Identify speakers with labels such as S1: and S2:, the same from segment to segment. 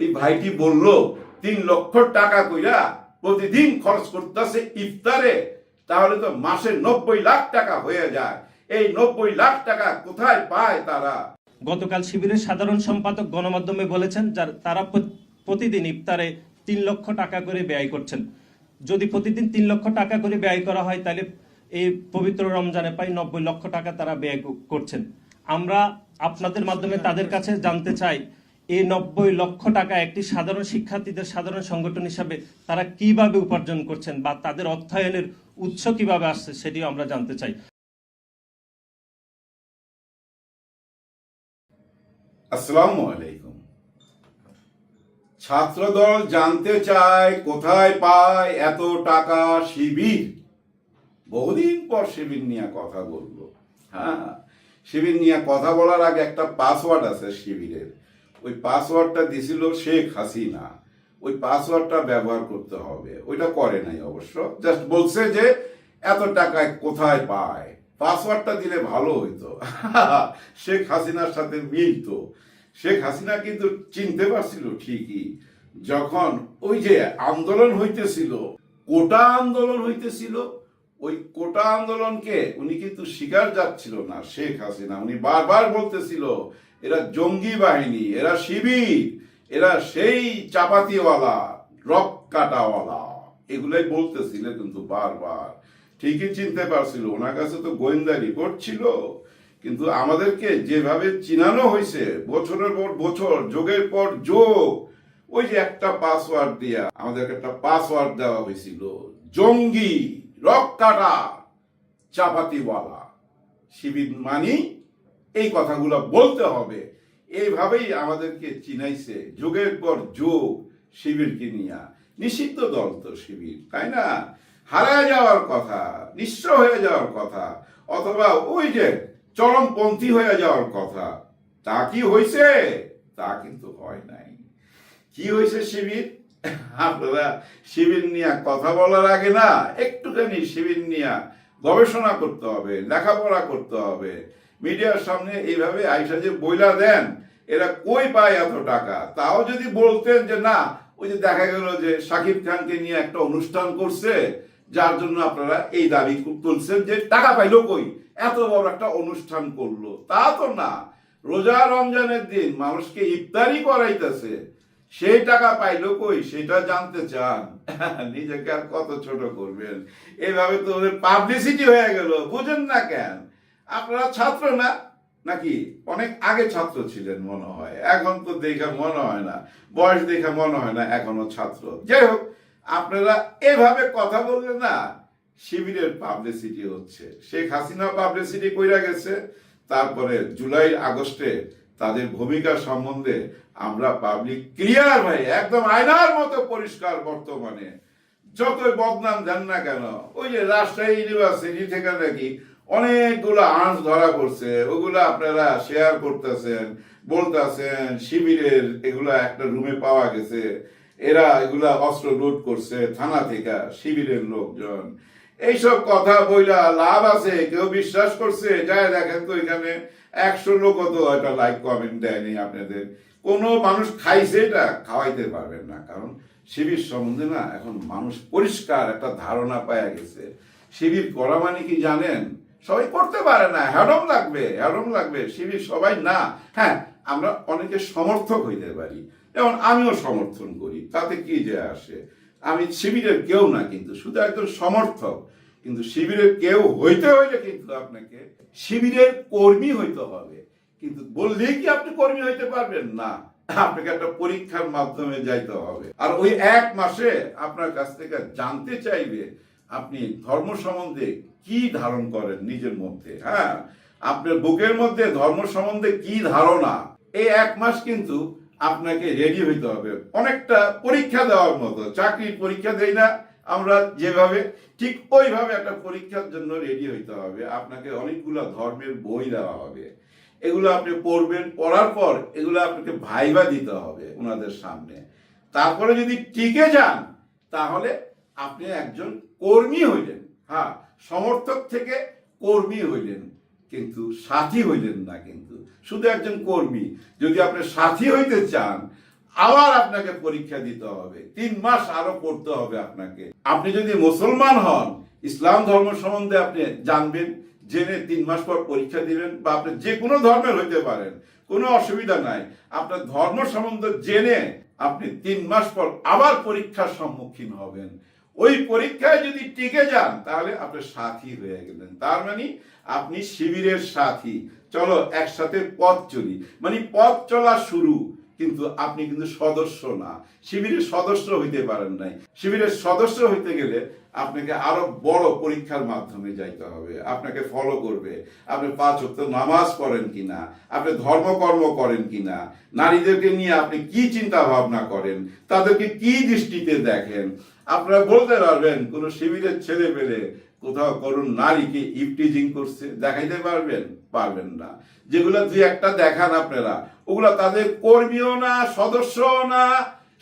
S1: এই ভাইটি বলল 3 লক্ষ টাকা কইরা প্রতিদিন খরচ করতেছে ইফতারে, তাহলে তো মাসে 90 লাখ টাকা হয়ে যায়। এই 90 লাখ টাকা কোথায় পায় তারা?
S2: গতকাল শিবিরের সাধারণ সম্পাদক গণমাধ্যমে বলেছেন তারা প্রতিদিন ইফতারে 3 লক্ষ টাকা করে ব্যয় করছেন। যদি প্রতিদিন 3 লক্ষ টাকা করে ব্যয় করা হয় তাহলে এই পবিত্র রমজানে প্রায় 90 লক্ষ টাকা তারা ব্যয় করছেন। আমরা আপনাদের মাধ্যমে তাদের কাছে জানতে চাই, এই 90 লক্ষ টাকা একটি সাধারণ শিক্ষার্থীদের সাধারণ সংগঠন হিসাবে তারা কিভাবে উপার্জন করছেন বা তাদের অর্থায়নের উৎস কিভাবে আসছে সেটিও আমরা জানতে চাই।
S1: আসসালামু আলাইকুম। ছাত্রদল জানতে চায় কোথায় পায় এত টাকা শিবির। বহুদিন পর শিবির নিয়ে কথা বলবো। হ্যাঁ, শিবির নিয়ে কথা বলার আগে একটা পাসওয়ার্ড আছে শিবিরের, ওই পাসওয়ার্ডটা দিছিল শেখ হাসিনা। ওই পাসওয়ার্ডটা ব্যবহার করতে হবে, ওইটা করে নাই অবশ্য, জাস্ট বলছে যে এত টাকায় কোথায় পায়। পাসওয়ার্ডটা দিলে ভালো হইতো, শেখ হাসিনার সাথে মিলতো। শেখ হাসিনা কিন্তু চিনতে পারছিল ঠিকই, যখন ওই যে আন্দোলন হইতেছিল, কোটা আন্দোলন হইতেছিল, ওই কোটা আন্দোলনকে উনি কিন্তু স্বীকার যাচ্ছিল না শেখ হাসিনা। উনি বারবার বলতেছিল এরা জঙ্গি বাহিনী, এরা শিবির, এরা সেই চাপাতিওয়ালা, রক কাটাওয়ালা, এগুলাই বলতেছিল কিন্তু বারবার। ঠিকই চিনতে পারছিল, ওনার কাছে তো গোয়েন্দা রিপোর্ট ছিল। কিন্তু আমাদেরকে যেভাবে চিনানো হয়েছে বছরের পর বছর, যুগের পর যুগ, ওই যে একটা পাসওয়ার্ড দিয়া আমাদেরকে একটা পাসওয়ার্ড দেওয়া হয়েছিল, জঙ্গি, রক কাটা, চাপাতিওয়ালা, শিবির মানি, এই কথাগুলো বলতে হবে। এইভাবেই আমাদেরকে চিনাইছে যুগের পর যুগ শিবিরকে নিয়ে। নিষিদ্ধ দল তো শিবির, তাই না? হারায় যাওয়ার কথা, নিঃস্ব হয়ে যাওয়ার কথা, অথবা ওই যে চরমপন্থী হয়ে যাওয়ার কথা। তা কি হয়েছে? তা কিন্তু হয় নাই। কি হয়েছে শিবির? আপনারা শিবির নিয়ে কথা বলার আগে না একটুখানি শিবির নিয়ে গবেষণা করতে হবে, লেখাপড়া করতে হবে। মিডিয়ার সামনে এইভাবে আইসা যে বইলা দেন এরা কই পায় এত টাকা, তাও যদি বলতেন যে না, ওই যে দেখা গেল যে শাকিব খানকে নিয়ে একটা অনুষ্ঠান করছে, যার জন্য আপনারা এই দাবি তুলছেন যে টাকা পাইলো কই, এত বড় একটা অনুষ্ঠান করলো। তা তো না, রোজা রমজানের দিন মানুষকে ইফতারি করাইতেছে, সেই টাকা পাইলো কই সেটা জানতে চান? নিজেকে আর কত ছোট করবেন? এইভাবে তো ওদের পাবলিসিটি হয়ে গেল। বুঝেন না কেন? আপনারা ছাত্র না নাকি? অনেক আগে ছাত্র ছিলেন মনে হয়, এখন তো দেখে মনে হয় না, বয়স দেখে মনে হয় না এখনো ছাত্র। যাই হোক, আপনারা এভাবে কথা বললে না শিবিরের পাবলিসিটি হচ্ছে। শেখ হাসিনা পাবলিসিটি কইরা গেছে, তারপরে জুলাই আগস্টে তাদের ভূমিকা সম্বন্ধে আমরা পাবলিক ক্লিয়ার ভাই, একদম আয়নার মতো পরিষ্কার। বর্তমানে যতই বদনাম দেন না কেন, ওই যে রাজশাহী ইউনিভার্সিটি থেকে নাকি অনেকগুলো আর্মস ধরা পড়ছে, ওগুলো আপনারা শেয়ার করতেছেন, বলতেছেন শিবিরের এগুলা একটা রুমে পাওয়া গেছে, এরা এগুলা অস্ত্র লুট করছে থানা থেকে শিবিরের লোকজন। এইসব কথা বইলা লাভ আছে? কেউ বিশ্বাস করছে? যায় দেখেন তো, এখানে 100 লোকও তো একটা লাইক কমেন্ট দেয়নি আপনাদের। কোনো মানুষ খাইছে? এটা খাওয়াইতে পারবেন না, কারণ শিবির সম্বন্ধে না এখন মানুষ পরিষ্কার একটা ধারণা পাওয়া গেছে। শিবির করা মানে কি জানেন? সবাই করতে পারে না, হ্যাডম লাগবে, হ্যাডম লাগবে। শিবির সবাই না। হ্যাঁ, আমরা অনেকে সমর্থক হইতে পারি, যেমন আমিও সমর্থন করি, তাতে কি যে আসে? আমি শিবিরের কেউ না, কিন্তু শুধু একজন সমর্থক। কিন্তু শিবিরের কেউ হইতে হইলে কিন্তু আপনাকে শিবিরের কর্মী হইতে হবে। কিন্তু বললেই কি আপনি কর্মী হইতে পারবেন? না, আপনাকে একটা পরীক্ষার মাধ্যমে যাইতে হবে। আর ওই 1 মাসে আপনার কাছ থেকে জানতে চাইবে আপনি ধর্ম সম্বন্ধে কি ধারণ করেন নিজের মধ্যে। হ্যাঁ, আপনার বুকের মধ্যে ধর্ম সম্বন্ধে কি ধারণা, এই 1 মাস কিন্তু আপনাকে রেডি হইতে হবে। অনেকটা পরীক্ষা দেওয়ার মতো, চাকরির পরীক্ষা দেই না আমরা যেভাবে, ঠিক ওইভাবে একটা পরীক্ষার জন্য রেডি হইতে হবে। আপনাকে অনেকগুলো ধর্মের বই দেওয়া হবে, এগুলো আপনি পড়বেন, পড়ার পর এগুলো আপনাকে ভাইবা দিতে হবে ওনাদের সামনে। তারপরে যদি টিকে যান তাহলে আপনি একজন কর্মী হইলেন। হ্যাঁ, সমর্থক থেকে কর্মী হইলেন, কিন্তু সাথী হইলেন না। কিন্তু শুধু একজন কর্মী। যদি আপনি সাথী হইতে চান, আবার আপনাকে পরীক্ষা দিতে হবে, 3 মাস আরো পড়তে হবে আপনাকে। আপনি যদি মুসলমান হন, ইসলাম ধর্ম সম্বন্ধে আপনি জানবেন, জেনে 3 মাস পর পরীক্ষা দিবেন, বা আপনি যে কোনো ধর্মের হইতে পারেন, কোনো অসুবিধা নাই। আপনার ধর্ম সম্বন্ধে জেনে আপনি 3 মাস পর আবার পরীক্ষার সম্মুখীন হবেন। ওই পরীক্ষায় যদি টিকে যান তাহলে আপনি সাথী হয়ে গেলেন, তার মানে আপনি শিবিরের সাথী। চলো একসাথে পথ চলি, মানে পথ চলা শুরু, কিন্তু আপনি কিন্তু সদস্য না, শিবিরের সদস্য হইতে পারেন নাই। শিবিরের সদস্য হইতে গেলে আপনাকে আরো বড় পরীক্ষার মাধ্যমে যাইতে হবে। আপনাকে ফলো করবে, আপনি 5 ওয়াক্ত নামাজ পড়েন কিনা, আপনি ধর্মকর্ম করেন কিনা, নারীদেরকে নিয়ে আপনি কি চিন্তা ভাবনা করেন, তাদেরকে কি দৃষ্টিতে দেখেন। আপনারা বলতে পারবেন কোন শিবিরের ছেলে পেলে কোথাও করুন নারীকে ইফটিজিং করছে, দেখাইতে পারবেন? পারবেন না। যেগুলো 2-1টা দেখান আপনারা, ওগুলা তাদের কর্মীও না, সদস্যও না,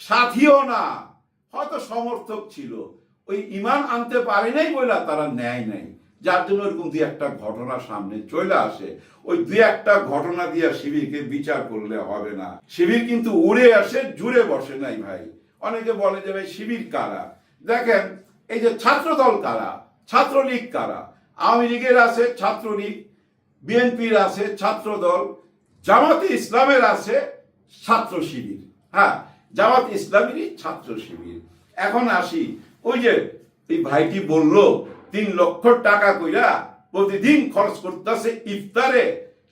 S1: সাথীও না, হয়তো সমর্থক ছিল, ওই ইমান আনতে পারে নাই বলে তারা নেয় নাই, যার জন্য এরকম 2-1টা ঘটনা সামনে চলে আসে। ওই 2-1টা ঘটনা দিয়ে শিবিরকে বিচার করলে হবে না। শিবির কিন্তু উড়ে আসে, জুড়ে বসে নাই ভাই। অনেকে বলে যে ভাই শিবির কারা, দেখেন এই যে ছাত্রদল কারা, ছাত্রলীগ কারা, আওয়ামী লীগের আছে ছাত্রলীগ, বিএনপির আছে ছাত্রদল, জামাতে ইসলামের আছে ছাত্র শিবির। হ্যাঁ, জামাত ইসলামেরই ছাত্র শিবির। এখন আসি, ওই যে এই ভাইটি বলল 3 লক্ষ টাকা কইরা প্রতিদিন খরচ করতেছে ইফতারে,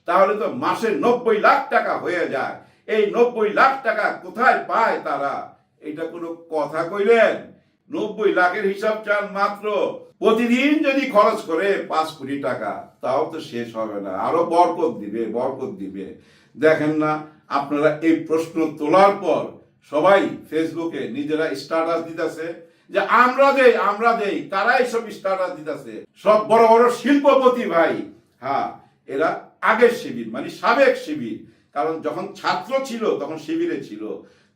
S1: তাহলে তো মাসে 90 লাখ টাকা হয়ে যায়। এই 90 লাখ টাকা কোথায় পায় তারা? এটা কোনো কথা কইলেন? 90 লাখের হিসাব চান মাত্র। প্রতিদিন যদি খরচ করে 5 কোটি টাকা, তাও তো শেষ হবে না, আরো বরকত দিবে, বরকত দিবে। দেখেন না, আপনারা এই প্রশ্ন তোলার পর সবাই ফেসবুকে নিজেরা স্ট্যাটাস দিতেছে যে আমরা দেই। কারা এইসব স্ট্যাটাস দিতেছে? সব বড় বড় শিল্পপতি ভাই। হ্যাঁ, এরা আগের শিবির, মানে সাবেক শিবির। কারণ যখন ছাত্র ছিল তখন শিবিরে ছিল,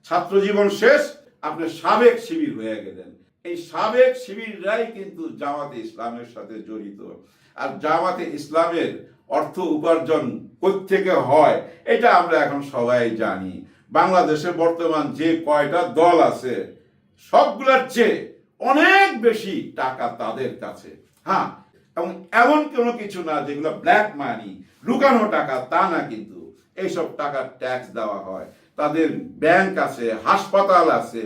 S1: ছাত্র জীবন শেষ, আপনি সাবেক শিবির হয়ে গেলেন। এই সাবেক শিবিররাই কিন্তু জামাতে ইসলামের সাথে জড়িত। আর জামাতে ইসলামের অর্থ উপার্জন কোত্থেকে হয় এটা আমরা এখন সবাই জানি। বাংলাদেশে বর্তমান যে কয়টা দল আছে সবগুলোর চেয়ে অনেক বেশি টাকা তাদের কাছে। হ্যাঁ, এবং এমন কোনো কিছু না যেগুলো ব্ল্যাক মানি, লুকানো টাকা, তা না, কিন্তু এইসব টাকার ট্যাক্স দেওয়া হয়। তাদের ব্যাংক আছে, হাসপাতাল আছে,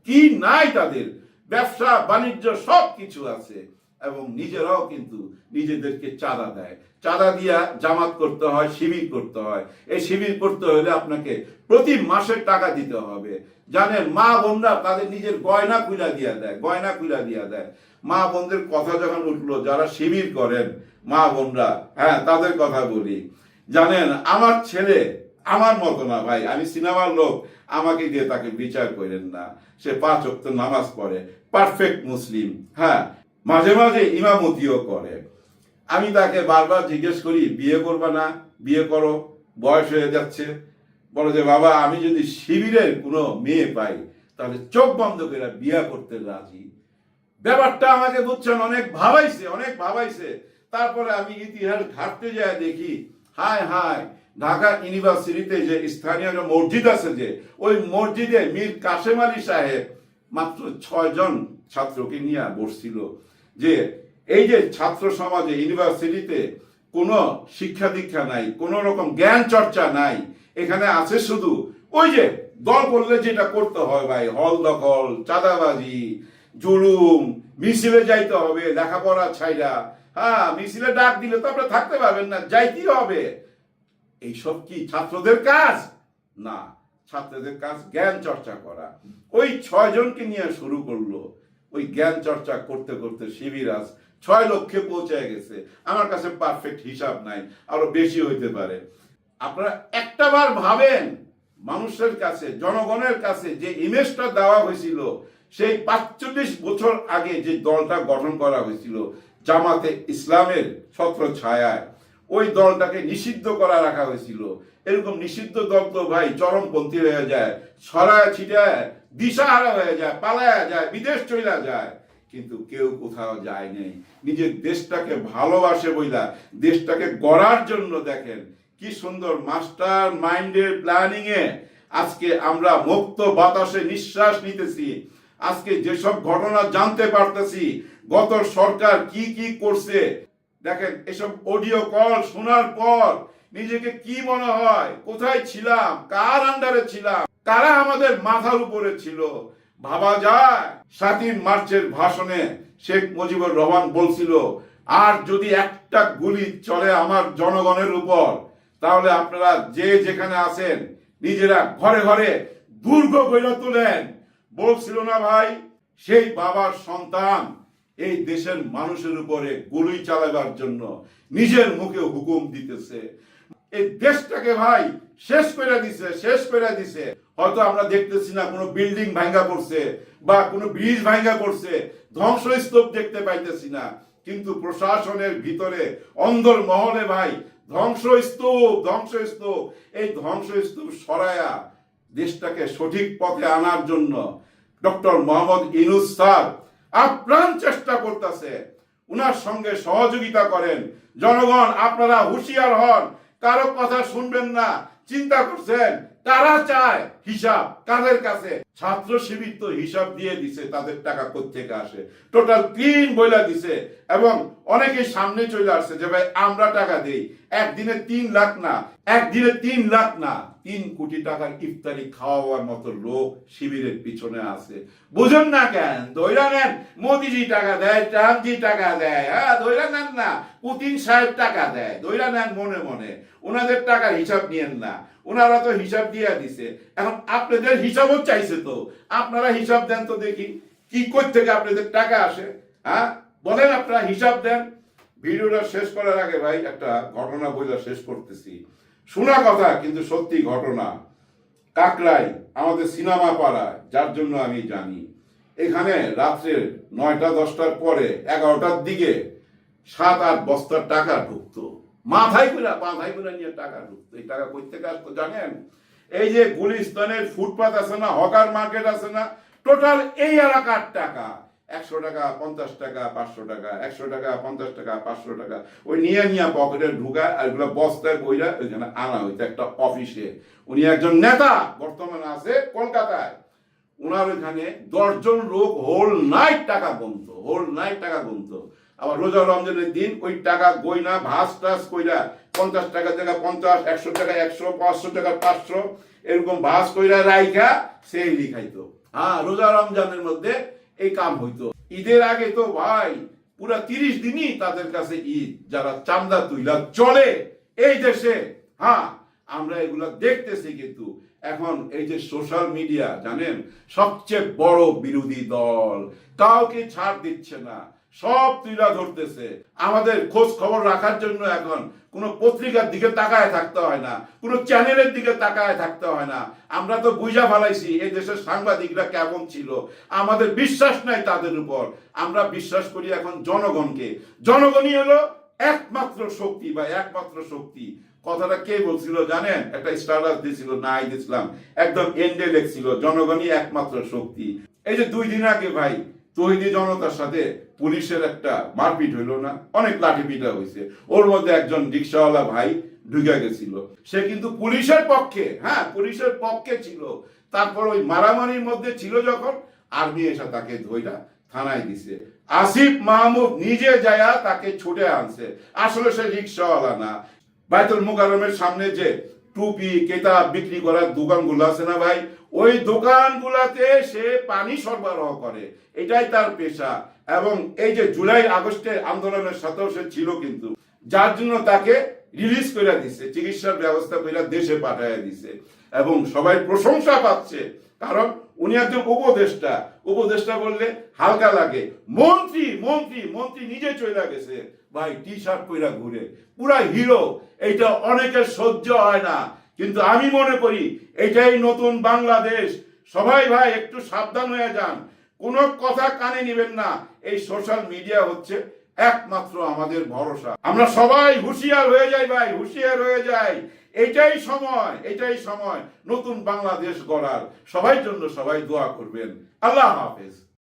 S1: কি নাই তাদের, ব্যবসা বাণিজ্য সব কিছু আছে। এবং নিজেরাও কিন্তু নিজেদেরকে চাঁদা দেয়, চাঁদা দিয়া জামাত করতে হয়, শিবির করতে হয়। এই শিবির করতে হলে আপনাকে প্রতি মাসে টাকা দিতে হবে। জানেন, মা বোনরা তাদের নিজের গয়না খুলা দিয়া দেয়, গয়না খুলা দিয়া দেয়। মা বোনদের কথা যখন উঠলো, যারা শিবির করেন মা বোনরা, হ্যাঁ তাদের কথা বলি। জানেন, আমার ছেলে আমার মতো না ভাই, আমি সিনেমার লোক, আমাকে দিয়ে তাকে বিচার করেন না। সে 5 ওয়াক্ত নামাজ পড়ে, পারফেক্ট মুসলিম। হ্যাঁ, মাঝে মাঝে ইমামতিও করে। আমি তাকে বারবার জিজ্ঞেস করি, বিয়ে করবা না? বিয়ে করো, বয়স হয়ে যাচ্ছে। বলে যে বাবা, আমি যদি শিবিরের কোনো মেয়ে পাই তাহলে চোখ বন্ধ করে বিয়ে করতে রাজি। ব্যাপারটা আমাকে বুঝছেন অনেক ভাবাইছে, অনেক ভাবাইছে। তারপরে আমি ইতিহাস ঘাটতে যায় দেখি, হায় হায়, ঢাকা ইউনিভার্সিটিতে যে স্থানীয় মসজিদ আছে, যে ওই মসজিদে মীর কাসেম আলী সাহেব মাত্র 6 জন ছাত্রকে নিয়ে বসছিল। যে এই যে ছাত্র সমাজে ইউনিভার্সিটিতে কোনো শিক্ষা দীক্ষা নাই, কোন রকম জ্ঞান চর্চা নাই, এখানে আছে শুধু ওই যে দল করলে যেটা করতে হয় ভাই, হল দখল, চাঁদাবাজি, জুলুম, মিছিলে যাইতে হবে লেখাপড়া ছাইরা। হ্যাঁ, মিছিলে ডাক দিলে তো আপনারা থাকতে পারবেন না, যাইতেই হবে। এইসব কি ছাত্রদের কাজ? না, ছাত্রদের কাজ জ্ঞান চর্চা করা। ওই 6 জনকে নিয়ে শুরু করলো। ওই জ্ঞান চর্চা করতে করতে শিবির আজ 6 লক্ষে পৌঁছে গেছে। আমার কাছে পারফেক্ট হিসাব নাই, আরো বেশি হইতে পারে। আপনারা একটা বার ভাবেন, মানুষের কাছে, জনগণের কাছে যে ইমেজটা দেওয়া হয়েছিল, সেই 45 বছর আগে যে দলটা গঠন করা হয়েছিল জামাতে ইসলামের ছত্র ছায়ায়, ওই দলটাকে নিষিদ্ধ করা রাখা হয়েছিল। এরকম নিষিদ্ধ দল তো ভাই চরমপন্থী হয়ে যায়, ছড়ায় ছিটায় দিশাহারা হয়ে যায়, পালায়া যায়, বিদেশ চলে যায়। কিন্তু কেউ কোথাও যায় নাই, নিজের দেশটাকে ভালোবাসে বইলা, দেশটাকে গড়ার জন্য দেখেন কি সুন্দর মাস্টার মাইন্ডের প্ল্যানিং এ আজকে আমরা মুক্ত বাতাসে নিঃশ্বাস নিতেছি। আজকে যেসব ঘটনা জানতে পারতেছি, গত সরকার কি কি করছে, দেখেন এসব অডিও কল শোনার পর নিজেকে কি মনে হয়, কোথায় ছিলাম, কার আন্ডারে ছিলাম, কারা আমাদের মাথার উপরে ছিল ভাবা যায়। 7 মার্চের ভাষণে শেখ মুজিবুর রহমান বলছিল, আর যদি একটা গুলি চলে আমার জনগণের উপর, তাহলে আপনারা যে যেখানে আছেন নিজেরা ঘরে ঘরে দুর্গ গড়ে তোলেন। বলছিল না ভাই? সেই বাবার সন্তান এই দেশের মানুষের উপরে গুলি চালাবার জন্য নিজের মুখে হুকুম দিতেছে। এই দেশটাকে ভাই শেষ করে দিছে। হয়তো আমরা দেখতেছি না কোনো বিল্ডিং ভাঙ্গা পড়ছে বা কোনো ব্রিজ ভাঙ্গা পড়ছে, ধ্বংসস্তূপ দেখতে পাইতেছি না, কিন্তু প্রশাসনের ভিতরে অন্দর মহলে ভাই ধ্বংসস্তূপ। এই ধ্বংসস্তূপ সরায়া দেশটাকে সঠিক পথে আনার জন্য ডক্টর মোহাম্মদ ইউনূস স্যার আপ্রাণ চেষ্টা করতেছে। উনার সঙ্গে সহযোগিতা করেন। জনগণ আপনারা হুঁশিয়ার হন, কারো কথা শুনবেন না। চিন্তা করছেন কারা চায় হিসাব কাদের কাছে? ছাত্র শিবির তো হিসাব দিয়ে দিছে তাদের টাকা কোত্থেকে আসে, টোটাল ক্লিন বইলা দিছে। এবং অনেকে সামনে চলে আসছে যে ভাই আমরা টাকা দেই, একদিনে 3 লাখ না, 3 কোটি টাকার ইফতারি খাওয়ার মতো লোক শিবিরের পিছনে আছে। বুঝুন না কেন? ধৈরা নেন, মোদিজি টাকা দেয়, ট্রাম্পজি টাকা দেয়, হ্যাঁ ধৈরা নেন না, পুতিন সাহেব টাকা দেয়, ধৈরা নেন মনে মনে। ওনাদের টাকার হিসাব নিয়েন না, ওনারা তো হিসাব দিয়ে দিছে। এখন আপনাদের হিসাবও চাইছে, তো আপনারা হিসাব দেন তো দেখি কি কই থেকে আপনাদের টাকা আসে। হ্যাঁ বলেন, আপনারা হিসাব দেন। ভিডিওটা শেষ করার আগে ভাই একটা ঘটনা বইলা শেষ করতেছি। শোনা কথা কিন্তু সত্যি ঘটনা। কাকরাই আমাদের সিনেমা পাড়ায়, যার জন্য আমি জানি, এখানে রাত্রে 9টা-10টার পরে 11টার দিকে 7-8 বস্তার টাকা ঢুকতো, মাথায় করে নিয়ে টাকা ঢুকতো। এই টাকা কই থেকে আসতো জানেন? এই যে গুলিস্তানের ফুটপাত আছে না, হকার মার্কেট আছে না, টোটাল এই এলাকার টাকা। 100 টাকা, 50 টাকা, 500 টাকা, 100 টাকা, 50 টাকা, 500 টাকা, ওই নিয়ে পকেটে ঢুকায় আর এগুলো বস্তায় বইরা ওইখানে আনা হইতো একটা অফিসে। উনি একজন নেতা, বর্তমানে আছে কলকাতায়। ওনার ওইখানে 10 জন লোক হোল নাইট টাকা গুনতো। আবার রোজা রমজানের দিন ওই টাকা গয়না ভাস টাস কইরা 50 টাকা জায়গা 50, 100 টাকা 100, 500 টাকা 500, এরকম ভাস কইরা রাইখা সেই লিখাইতো। হ্যাঁ, রোজা রমজানের মধ্যে এই কাম হইতো। ঈদের আগে তো ভাই পুরা 30 দিনই তাদের কাছে ঈদ, যারা চান্দা তুইলা চলে এই দেশে। হ্যাঁ, আমরা এগুলা দেখতেছি। কিন্তু এখন এই যে সোশ্যাল মিডিয়া, জানেন সবচেয়ে বড় বিরোধী দল, কাউকে ছাড় দিচ্ছে না, সব তুইলা ধরতেছে। আমাদের খোঁজ খবর রাখার জন্য এখন কোনো পত্রিকার দিকে তাকায় থাকতে হয় না, কোনো চ্যানেলের দিকে তাকায় থাকতে হয় না। আমরা তো বুঝা ফেলাইছি এই দেশের সাংবাদিকরা কেমন ছিল। আমাদের বিশ্বাস নাই তাদের উপর, আমরা বিশ্বাস করি এখন জনগণকে। জনগণই হলো একমাত্র শক্তি বা একমাত্র শক্তি। কথাটা কে বলছিল জানেন? একটা স্ট্যাটাস দিয়েছিল নাহিদ ইসলাম, একদম এন্ডে লেখছিল জনগণই একমাত্র শক্তি। এই যে 2 দিন আগে ভাই তৌহিদি জনতার সাথে পুলিশের একটা মারপিট হইল না, অনেক লাঠি পিটা হয়েছে, ওর মধ্যে একজন রিক্সাওয়ালা ভাই ঢুকে গেছিল। সে কিন্তু পুলিশের পক্ষে, হ্যাঁ পুলিশের পক্ষে ছিল। তারপর ওই মারামারির মধ্যে ছিল যখন, আর্মি এসে তাকে ধইরা থানায় দিছে। আসিফ মাহমুদ নিজে যায়া তাকে ছুটে আনছে। আসলে সে রিক্সাওয়ালা না। বাইতুল মুকাররমের সামনে যে টুপি কেতাব বিক্রি করার দোকানগুলো আছে না ভাই, ওই দোকানগুলোতে সে পানি সরবরাহ করে, এটাই তার পেশা। এবং এই যে জুলাই আগস্টের আন্দোলনের সাথেও সে ছিল, কিন্তু যার জন্য তাকে রিলিজ করে দিছে, চিকিৎসার ব্যবস্থা করে দেশে পাঠাইয়া দিছে। এবং সবাই প্রশংসা পাচ্ছে, কারণ উনি একজন উপদেষ্টা বললে হালকা লাগে। মন্ত্রী নিজে চলে গেছে ভাই, টি শার্ট পরে ঘুরে, পুরা হিরো। এইটা অনেকের সহ্য হয় না, কিন্তু আমি মনে করি এটাই নতুন বাংলাদেশ। সবাই ভাই একটু সাবধান হয়ে যান, কোনো কথা কানে নেবেন না। এই সোশ্যাল মিডিয়া হচ্ছে একমাত্র আমাদের ভরসা। আমরা সবাই হুঁশিয়ার হয়ে যাই ভাই, হুঁশিয়ার হয়ে যাই। এটাই সময় নতুন বাংলাদেশ গড়ার। সবাই জন্য সবাই দোয়া করবেন। আল্লাহ হাফেজ।